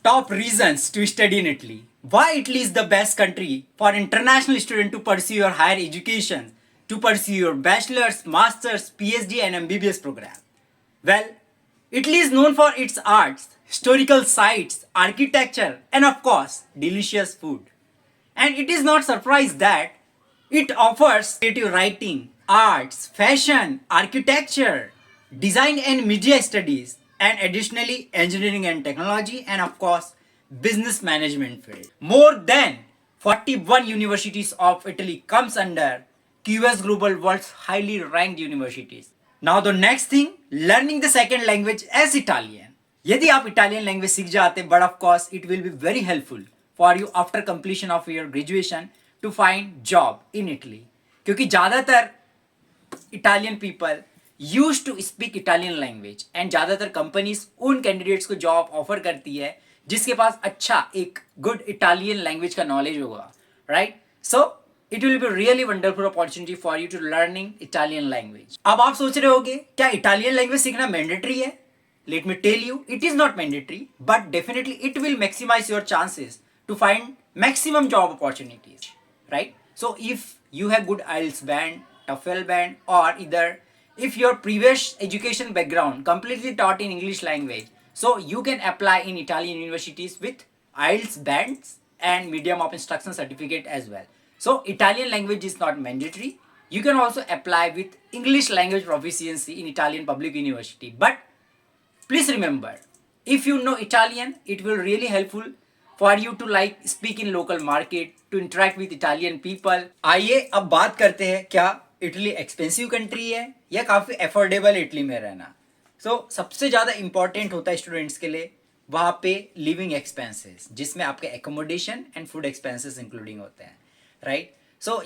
Top reasons to study in Italy. Why Italy is the best country for international student to pursue your higher education, to pursue your bachelor's, master's, PhD and MBBS program. Well, Italy is known for its arts, historical sites, architecture and of course, delicious food. And it is not surprised that it offers creative writing, arts, fashion, architecture, design and media studies, and additionally engineering and technology, and of course business management field. More than 41 universities of Italy comes under QS Global World's highly ranked universities. Now the next thing, learning the second language as Italian. यदि आप Italian language सीख जाते but of course it will be very helpful for you after completion of your graduation to find job in Italy, क्योंकि ज़्यादातर Italian people use to speak Italian language and ज़्यादातर companies उन candidates को job offer करती है जिसके पास अच्छा एक गुड इटालियन लैंग्वेज का नॉलेज होगा, right? So it will be really wonderful opportunity for you to learning Italian language. अब आप सोच रहे होगे क्या इटालियन लैंग्वेज सीखना मैंडेटरी है? Let me tell you, it is not mandatory, but definitely it will maximize your chances to find maximum job opportunities, right? So if you have good IELTS band, TOEFL band, or either if your previous education background completely taught in English language, so you can apply in Italian universities with IELTS bands and medium of instruction certificate as well. So Italian language is not mandatory. You can also apply with English language proficiency in Italian public university, but please remember, if you know Italian, it will really helpful for you to like speak in local market, to interact with Italian people. आइए अब बात करते हैं क्या Italy expensive country है या काफ़ी affordable Italy में रहना. सबसे ज़्यादा इंपॉर्टेंट होता है स्टूडेंट्स के लिए वहाँ पे लिविंग एक्सपेंसेस, जिसमें आपके accommodation and food expenses including होते हैं, राइट?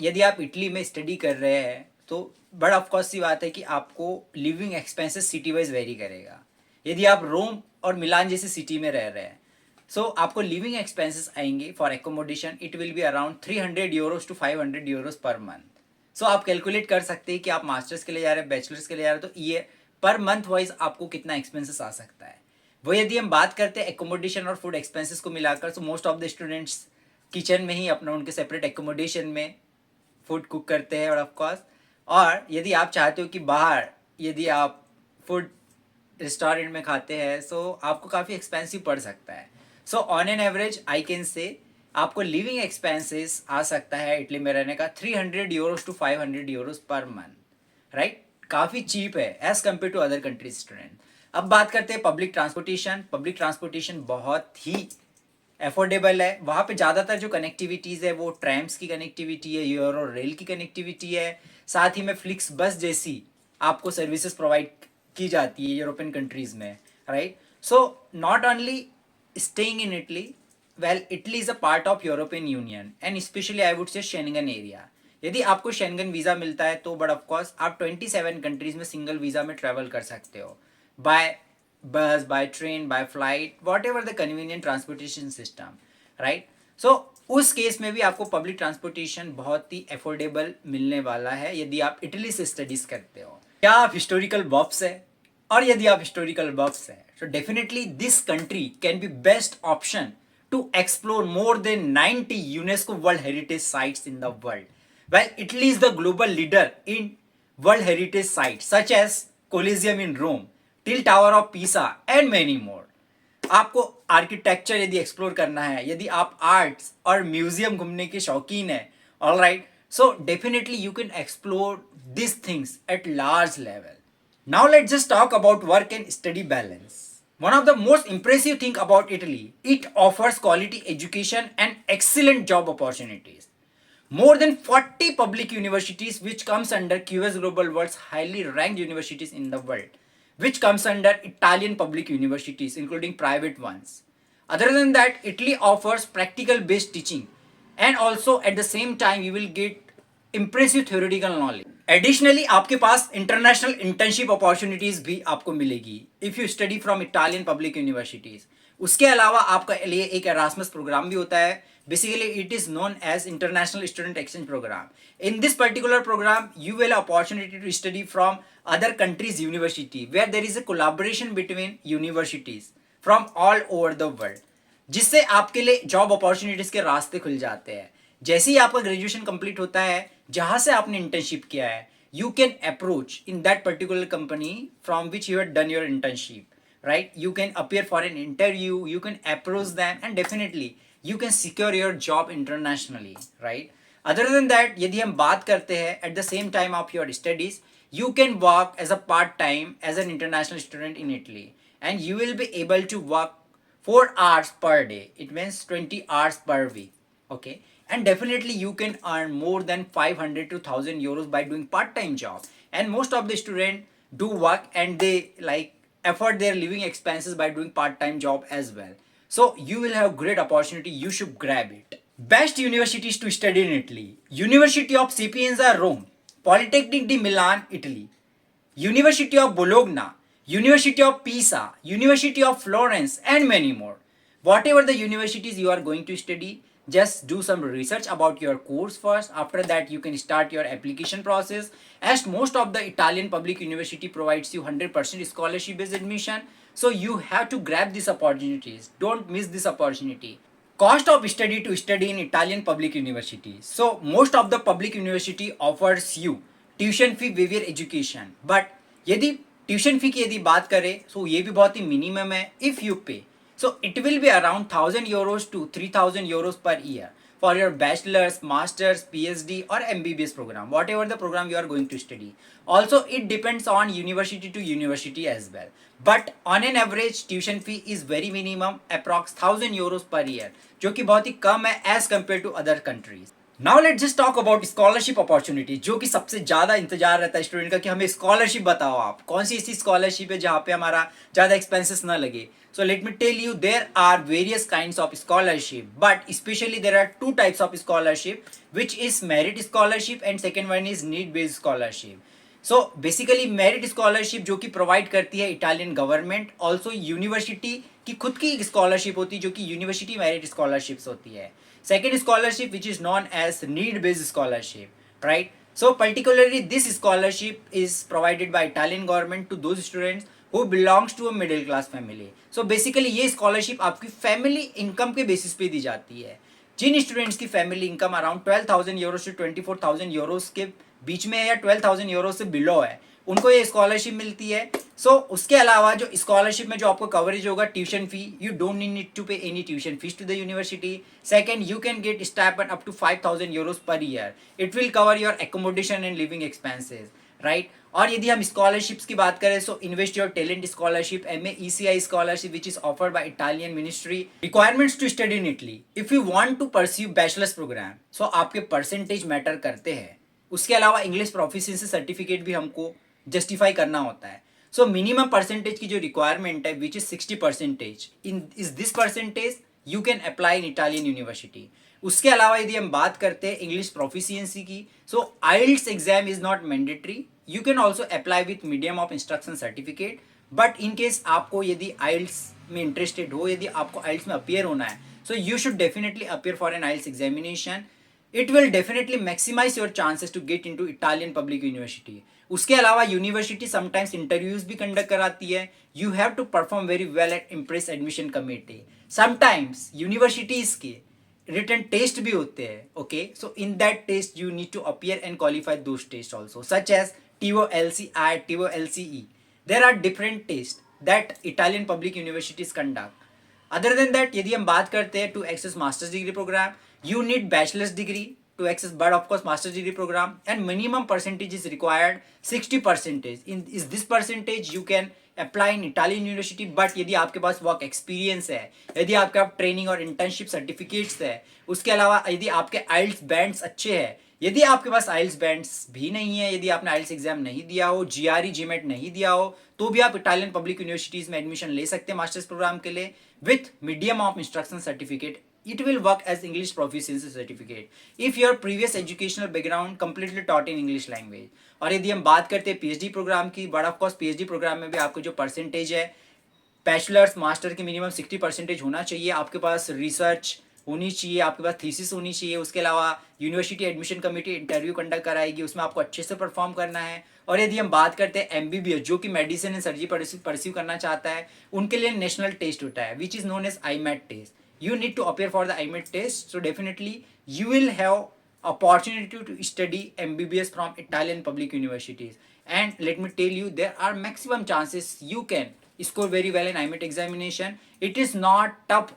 यदि आप इटली में स्टडी कर रहे हैं तो बड़ा ऑफकोर्स सी बात है कि आपको living expenses city wise very करेगा. यदि आप रोम और मिलान जैसी सिटी में रह रहे हैं आपको लिविंग एक्सपेंसेस आएंगे for accommodation. It will be around 300 euros to 500 euros per month. आप कैलकुलेट कर सकते हैं कि आप मास्टर्स के लिए जा रहे हैं, बैचलर्स के लिए जा रहे हैं, तो ये पर मंथ वाइज आपको कितना एक्सपेंसेस आ सकता है. वो यदि हम बात करते हैं एकोमोडेशन और फूड एक्सपेंसेस को मिलाकर, most of the students kitchen में ही अपना उनके सेपरेट एकोमोडेशन में फूड कुक करते हैं और ऑफकोर्स. और यदि आप चाहते हो कि बाहर यदि आप फूड रेस्टोरेंट में खाते हैं आपको काफ़ी एक्सपेंसिव पड़ सकता है. On an average I can say आपको लिविंग एक्सपेंसेस आ सकता है इटली में रहने का 300 euros to 500 euros per month, right? काफ़ी चीप है as compare to other countries student. अब बात करते हैं पब्लिक ट्रांसपोर्टेशन. पब्लिक ट्रांसपोर्टेशन बहुत ही अफोर्डेबल है. वहाँ पे ज़्यादातर जो कनेक्टिविटीज़ है वो ट्रैम्स की कनेक्टिविटी है, यूरो रेल की कनेक्टिविटी है, साथ ही में फ्लिक्स बस जैसी आपको सर्विसेज प्रोवाइड की जाती है यूरोपियन कंट्रीज में, right? Not only staying in Italy, well Italy is a part of European union and specially I would say Schengen area. यदि आपको शेंगन वीज़ा मिलता है तो बट ऑफकोर्स आप 27 कंट्रीज में सिंगल वीज़ा में ट्रैवल कर सकते हो बाय बस, by train, by flight, what ever the convenient transportation system, right? उस केस में भी आपको पब्लिक ट्रांसपोर्टेशन बहुत ही अफोर्डेबल मिलने वाला है यदि आप इटली से स्टडीज करते हो. क्या आप हिस्टोरिकल बफ्स है? और यदि आप हिस्टोरिकल बफ्स है तो definitely this country can be best option to explore more than 90 UNESCO world heritage sites in the world. Well Italy is the global leader in world heritage sites such as Colosseum in Rome, till tower of Pisa and many more. आपको architecture यदि explore करना है, यदि आप arts और museum घूमने के शौकीन है, all right, definitely you can explore these things at large level. Now let's just talk about work and study balance. One of the most impressive thing about Italy, it offers quality education and excellent job opportunities. More than 40 public universities which comes under QS Global World's highly ranked universities in the world, which comes under Italian public universities including private ones. Other than that, Italy offers practical based teaching and also at the same time you will get impressive theoretical knowledge. Additionally, आपके पास international internship opportunities भी आपको मिलेगी if you study from Italian public universities. उसके अलावा आपका लिए एक Erasmus programme भी होता है. Basically it is known as international student exchange programme. In this particular programme you will opportunity to study from other countries' university where there is a collaboration between universities from all over the world. जिससे आपके लिए job opportunities के रास्ते खुल जाते हैं। जैसे ही आपका ग्रेजुएशन कंप्लीट होता है, जहां से आपने इंटर्नशिप किया है, you can approach in that particular company from which you had done your internship, right? You can appear for an interview, you can approach them, and definitely you can secure your job internationally, right? Other than that, यदि हम बात करते हैं at the same time of your studies, you can work as a part time as an international student in Italy, and you will be able to work 4 hours per day. It means 20 hours per week. Okay. And definitely you can earn more than 500 to 1000 euros by doing part-time job. And most of the students do work and they like afford their living expenses by doing part-time job as well. So you will have great opportunity. You should grab it. Best universities to study in Italy. University of Sapienza, Rome. Polytechnic di Milan, Italy. University of Bologna, University of Pisa, University of Florence, and many more. Whatever the universities you are going to study, just do some research about your course first. After that, you can start your application process. As most of the Italian public university provides you 100% scholarship based admission, so you have to grab these opportunities. Don't miss this opportunity. Cost of study to study in Italian public university. So most of the public university offers you tuition fee waiver education, but यदि tuition fee की यदि बात करें तो ये भी बहुत ही minimum है इफ यू पे, सो it will be around 1000 euros to 3000 euros per year for your bachelor's, master's, PhD or MBBS program, whatever the program you are going to study. Also it depends on university to university as well, but on an average tuition fee is very minimum, approx 1000 euros per year, जो कि बहुत ही कम है as compared to other countries. Now let just talk about scholarship opportunity, जो कि सबसे ज़्यादा इंतजार रहता है स्टूडेंट का कि हमें स्कॉलरशिप बताओ, आप कौन सी ऐसी स्कॉलरशिप है जहाँ पे हमारा ज़्यादा एक्सपेंसेस ना लगे. So let me tell you, there are various kinds of scholarship, but specially there are two types of scholarship, which is merit scholarship and second one is need based scholarship. So basically merit scholarship जो कि provide करती है Italian government, also university की खुद की scholarship होती है जो कि यूनिवर्सिटी मेरिट स्कॉलरशिप्स होती है. Second scholarship, which is known as need-based scholarship, right? So particularly this scholarship is provided by Italian government to those students who belongs to a middle class family. So basically ये scholarship आपकी family income के basis पे दी जाती है. जिन students की family income around 12,000 euro से 24,000 Euros के बीच में है या 12,000 यूरो से बिलो है, उनको ये स्कॉलरशिप मिलती है. सो उसके अलावा जो स्कॉलरशिप में जो आपको कवरेज होगा tuition fee, you don't need to pay any tuition fees to the university. Second, you can get stipend up to 5,000 euros per year. It will cover your accommodation and living expenses, right. और यदि हम scholarships की बात करें, so invest your talent scholarship, MAECI scholarship which is offered by Italian ministry. Requirements to study in Italy, if you want to pursue bachelor's program, सो आपके percentage matter करते हैं. उसके अलावा इंग्लिश प्रोफिशिएंसी सर्टिफिकेट भी हमको जस्टिफाई करना होता है. सो मिनिमम परसेंटेज की जो रिक्वायरमेंट है which is 60%, in is this percentage you can apply in Italian university. उसके अलावा यदि हम बात करते हैं इंग्लिश प्रोफिशिएंसी की, so IELTS exam is not mandatory. You can also apply with medium of instruction certificate, but in case आपको यदि आइल्स में इंटरेस्टेड हो, यदि आपको आइल्स में अपियर होना है, so you should definitely appear for an IELTS examination. It will definitely maximise your chances to get into Italian public university. उसके अलावा यूनिवर्सिटी समटाइम्स इंटरव्यूज भी कंडक्ट कराती है. You have to perform very well at impress admission committee. Sometimes universities के written test भी होते हैं. Okay, so in that test you need to appear and qualify those test also, such as TOLCI, TOLCE. There are different tests that Italian public universities conduct. Other than that, यदि हम बात करते हैं to access master's degree program, you need bachelor's degree to access, but of course master's degree program, and minimum percentage is required 60%. Is this percentage you can apply in Italian university, but यदि आपके पास work experience है, यदि आपके पास training और internship certificates है, उसके अलावा यदि आपके आइल्स बैंड्स अच्छे हैं, यदि आपके पास आइल्स बैंड्स भी नहीं है, यदि आपने आइल्स एग्जाम नहीं दिया हो, GRE GMAT नहीं दिया हो, तो भी आप इटालियन पब्लिक यूनिवर्सिटीज में एडमिशन ले सकते हैं मास्टर्स प्रोग्राम के लिए with medium of instruction certificate. It will work as English proficiency certificate if your previous educational background completely taught in English language. और यदि हम बात करते हैं PhD प्रोग्राम की, but of course PhD programme में भी आपको जो परसेंटेज है बैचलर्स मास्टर की मिनिमम 60% होना चाहिए. आपके पास रिसर्च होनी चाहिए, आपके पास थीसिस होनी चाहिए. उसके अलावा university admission committee interview conduct कराएगी, उसमें आपको अच्छे से परफॉर्म करना है. और यदि हम बात करते हैं MBBS जो कि मेडिसिन एंड सर्जरी परस्यू करना चाहता है, उनके लिए नेशनल टेस्ट होता है which is known as IMAT test. you need to appear for the IMET test. So definitely you will have opportunity to study MBBS from Italian public universities. And let me tell you, there are maximum chances you can score very well in IMET examination. It is not tough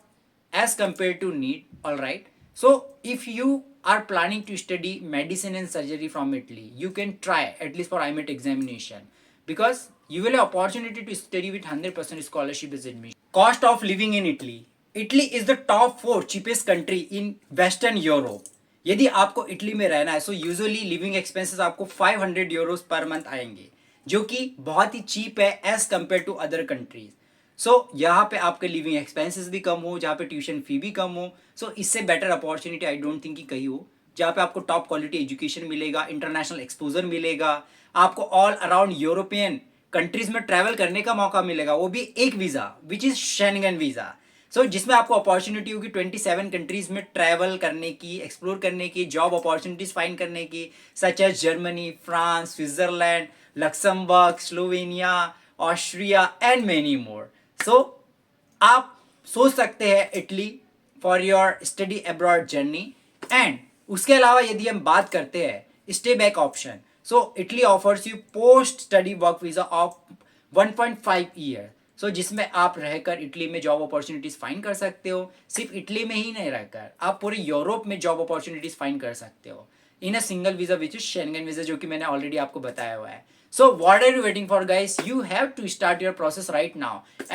as compared to NEET, alright. So if you are planning to study medicine and surgery from Italy, you can try at least for IMET examination, because you will have opportunity to study with 100% scholarship as admission. Cost of living in Italy. Italy is the top 4 cheapest country in Western Europe. यदि आपको Italy में रहना है, so usually living expenses आपको 500 Euros per month आएंगे, जो कि बहुत ही चीप है as compare to other countries. So यहाँ पे आपके लिविंग एक्सपेंसेस भी कम हो, जहाँ पे ट्यूशन फी भी कम हो. सो इससे better opportunity I don't think कि कहीं हो, जहाँ पे आपको टॉप क्वालिटी एजुकेशन मिलेगा, इंटरनेशनल एक्सपोजर मिलेगा, आपको ऑल अराउंड यूरोपियन कंट्रीज में ट्रैवल करने का मौका मिलेगा, वो भी एक visa which is Schengen visa. So जिसमें आपको अपॉर्चुनिटी होगी 27 कंट्रीज में ट्रैवल करने की, एक्सप्लोर करने की, जॉब अपॉर्चुनिटीज फाइंड करने की, such as Germany, France, Switzerland, Luxembourg, Slovenia, Austria and many more. So आप सोच सकते हैं Italy for your study abroad journey. And उसके अलावा यदि हम बात करते हैं stay back option, so Italy offers you post study work visa of 1.5 year. So जिसमें आप रहकर इटली में जॉब अपॉर्चुनिटीज फाइंड कर सकते हो. सिर्फ इटली में ही नहीं रहकर आप पूरे यूरोप में जॉब अपॉर्चुनिटीज फाइंड कर सकते हो in a single visa which is Schengen visa, जो कि मैंने ऑलरेडी आपको बताया हुआ है. So what are you waiting for, guys? You have to start your process right now,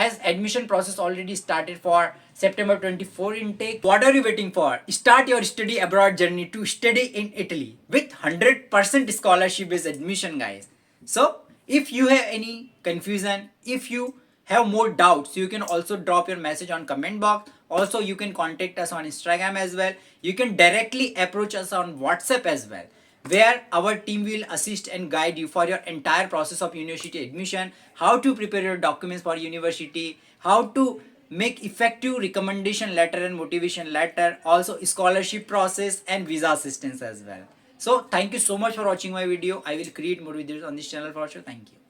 as admission process already started for September 24 intake. What are you waiting for? Start your study abroad journey to study in Italy with 100% scholarship based admission, guys. So if you have any confusion, if you have more doubts, you can also drop your message on comment box. Also you can contact us on Instagram as well. You can directly approach us on WhatsApp as well, where our team will assist and guide you for your entire process of university admission, how to prepare your documents for university, how to make effective recommendation letter and motivation letter, also scholarship process and visa assistance as well. So thank you so much for watching my video. I will create more videos on this channel for sure. Thank you.